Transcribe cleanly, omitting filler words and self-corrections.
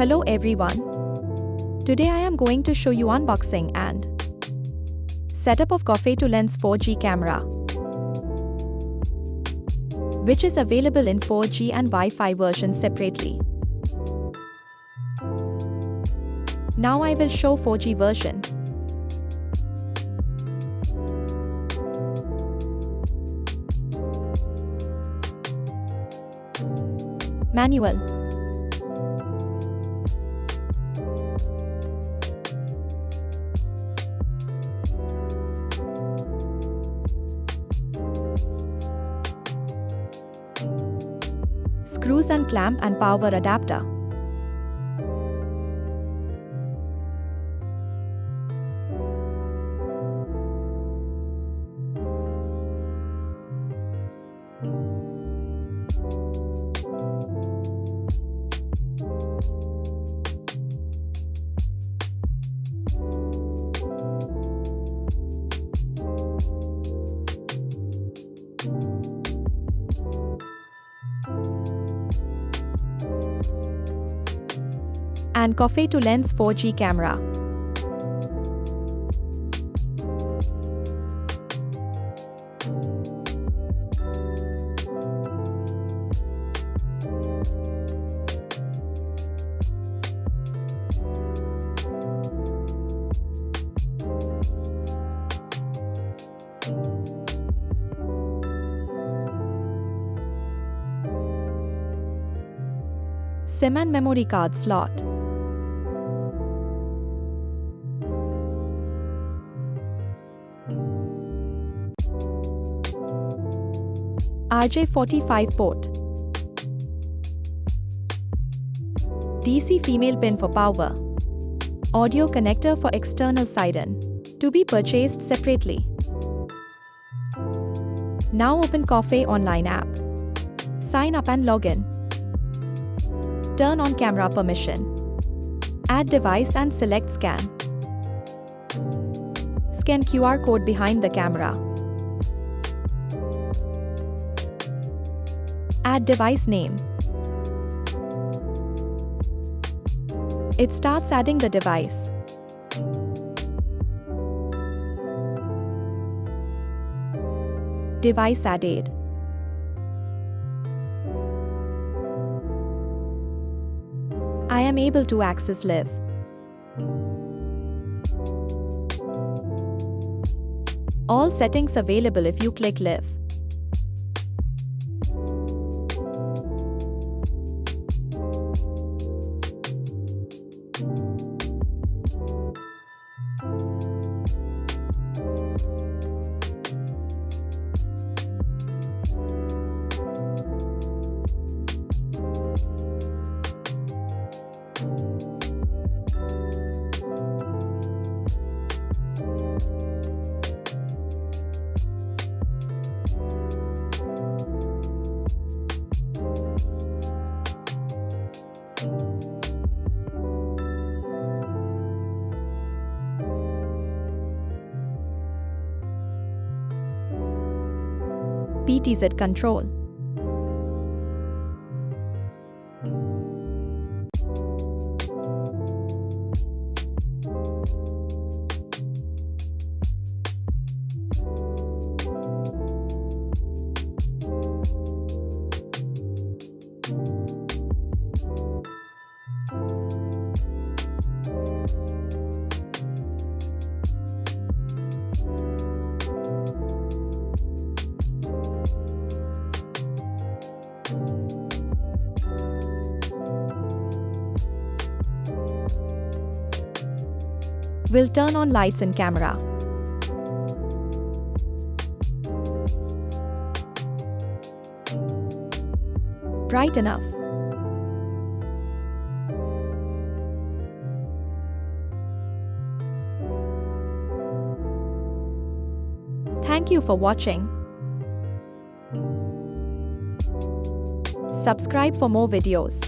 Hello everyone. Today I am going to show you unboxing and setup of COFE to Lens 4G camera, which is available in 4G and Wi-Fi versions separately. Now I will show 4G version. Manual. Screws and clamp and power adapter. And COFE to Lens 4G camera. SIM and memory card slot. RJ45 port. DC female pin for power. Audio connector for external siren. To be purchased separately. Now open COFE online app. Sign up and log in. Turn on camera permission. Add device and select scan. Scan QR code behind the camera. Add device name. It starts adding the device. Device added. I am able to access live. All settings available if you click live. PTZ control. Will turn on lights in camera. Bright enough. Thank you for watching. Subscribe for more videos.